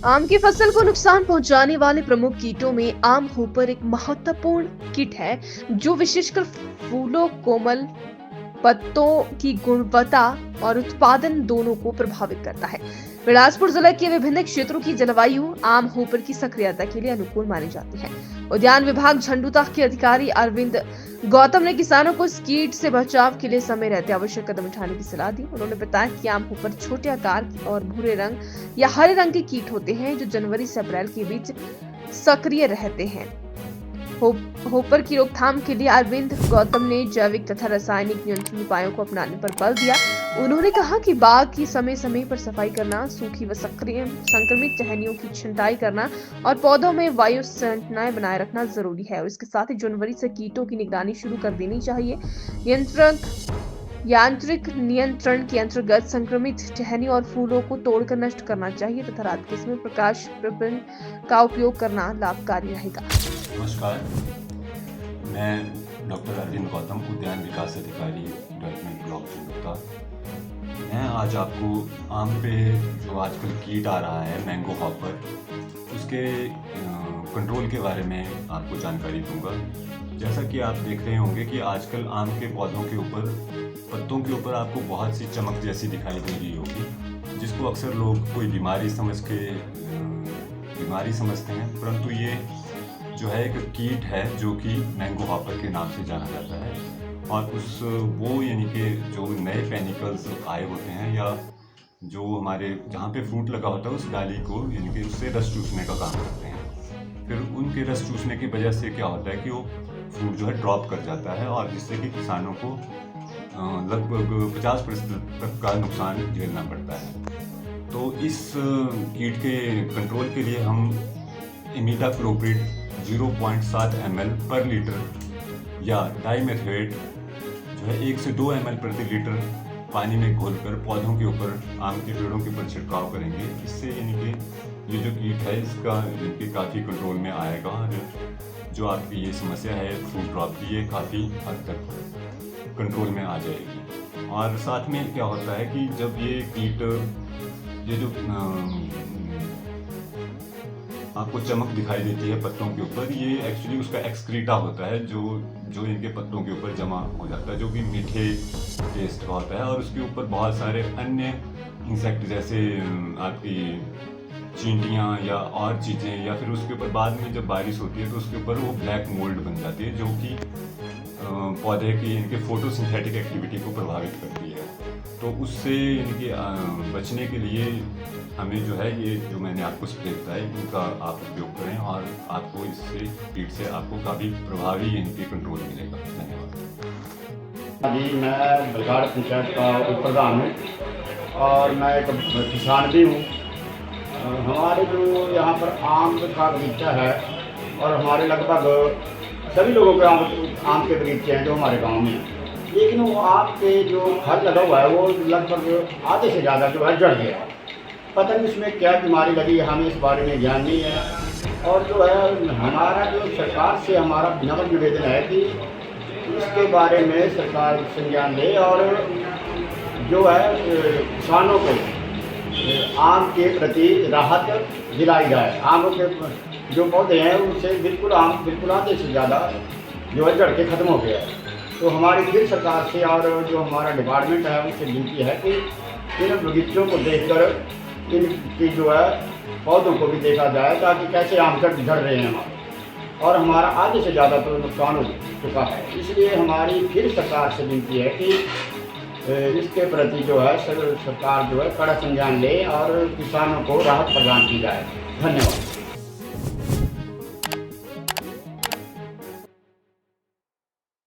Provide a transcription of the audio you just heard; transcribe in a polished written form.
आम की फसल को नुकसान पहुंचाने वाले प्रमुख कीटों में आम होपर एक महत्वपूर्ण कीट है, जो विशेषकर फूलों, कोमल पत्तों की गुणवत्ता और उत्पादन दोनों को प्रभावित करता है। बिलासपुर जिले के विभिन्न क्षेत्रों की जलवायु आम होपर की सक्रियता के लिए अनुकूल मानी जाती है। उद्यान विभाग झंडूता के अधिकारी अरविंद गौतम ने किसानों को इस कीट से बचाव के लिए समय रहते आवश्यक कदम उठाने की सलाह दी। उन्होंने बताया कि आम होपर छोटे आकार और भूरे रंग या हरे रंग के कीट होते हैं, जो जनवरी से अप्रैल के बीच सक्रिय रहते हैं। होपर की रोकथाम के लिए अरविंद गौतम ने जैविक तथा रासायनिक नियंत्रण उपायों को अपनाने पर बल दिया। उन्होंने कहा कि बाग की समय समय पर सफाई करना, सूखी व संक्रमित टहनियों की छंटाई करना और पौधों में वायु संरचनाएं बनाए रखना जरूरी है। और इसके साथ ही जनवरी से कीटों की निगरानी शुरू कर देनी चाहिए। यांत्रिक नियंत्रण के अंतर्गत संक्रमित टहनी और फूलों को तोड़कर नष्ट करना चाहिए तथा रात के समय प्रकाश प्रबंध का उपयोग करना लाभकारी रहेगा। नमस्कार, मैं डॉक्टर अरविंद गौतम, उद्यान विकास अधिकारी, डेवलपमेंट ब्लॉक झंडूता। मैं आज आपको आम पे जो आजकल कीट आ रहा है मैंगो हॉपर, उसके कंट्रोल के बारे में आपको जानकारी दूंगा। जैसा कि आप देख रहे होंगे कि आजकल आम के पौधों के ऊपर, पत्तों के ऊपर आपको बहुत सी चमक जैसी दिखाई दे रही होगी, जिसको अक्सर लोग कोई बीमारी समझते हैं, परंतु ये जो है एक कीट है जो कि मैंगो हॉपर के नाम से जाना जाता है। और यानी कि जो नए पेनिकल्स आए होते हैं या जो हमारे जहाँ पे फ्रूट लगा होता है उस डाली को यानी कि उससे रस चूसने का काम करते हैं। फिर उनके रस चूसने की वजह से क्या होता है कि वो फ्रूट जो है ड्रॉप कर जाता है, और जिससे कि किसानों को लगभग 50% तक का नुकसान झेलना पड़ता है। तो इस कीट के कंट्रोल के लिए हम इमिडाक्लोप्रिड 0.7 ml पर लीटर या डाइमेथोएट जो है 1 से 2 ml प्रति लीटर पानी में घोलकर पौधों के ऊपर, आम के पेड़ों के ऊपर छिड़काव करेंगे। इससे यानी कि ये जो कीट है इसका यानी काफ़ी कंट्रोल में आएगा, और जो आपकी ये समस्या है फ्रूट ड्रॉप की, ये काफ़ी हद तक कंट्रोल में आ जाएगी। और साथ में क्या होता है कि जब ये कीट, ये जो आपको चमक दिखाई देती है पत्तों के ऊपर, ये एक्चुअली उसका एक्सक्रीटा होता है जो इनके पत्तों के ऊपर जमा हो जाता है, जो कि मीठे टेस्ट का होता है। और उसके ऊपर बहुत सारे अन्य इंसेक्ट जैसे आपकी चींटियाँ या और चीज़ें, या फिर उसके ऊपर बाद में जब बारिश होती है तो उसके ऊपर वो ब्लैक मोल्ड बन जाती है, जो कि पौधे की इनके फोटोसिंथेटिक एक्टिविटी को प्रभावित करती है। तो उससे इनके बचने के लिए हमें जो है ये जो मैंने आपको स्प्रे बताया इनका आप उपयोग करें, और आपको इससे कीट से आपको काफ़ी प्रभावी इनके कंट्रोल मिलेगा। धन्यवाद। जी, मैं बलगाड़ पंचायत का उप प्रधान हूँ और मैं एक किसान भी हूँ। हमारे जो यहाँ पर आम का बगीचा है, और हमारे लगभग सभी लोगों के आम के बगीचे हैं जो हमारे गांव में हैं, लेकिन वो आम के जो फल लगा हुआ है वो लगभग आधे से ज़्यादा जो है जड़ गया। पता नहीं उसमें क्या बीमारी लगी है, हमें इस बारे में ज्ञान नहीं है। और जो है हमारा जो सरकार से हमारा नम्र निवेदन है कि इसके बारे में सरकार संज्ञान ले, और जो है किसानों को आम के प्रति राहत दिलाई जाए। आम के जो पौधे हैं उनसे बिल्कुल आधे से ज़्यादा जो है जड़ के ख़त्म हो गया है। तो हमारी फिर सरकार से और जो हमारा डिपार्टमेंट है उनसे विनती है कि इन बगीचों को देखकर इनकी जो है पौधों को भी देखा जाए, ताकि कैसे आम झड़ रहे हैं हमारे, और हमारा आधे से ज़्यादा तो नुकसान हो चुका है। इसलिए हमारी फिर सरकार से विनती है कि इसके प्रति जो है सरकार जो है कड़ा संज्ञान ले और किसानों को राहत प्रदान की जाए। धन्यवाद।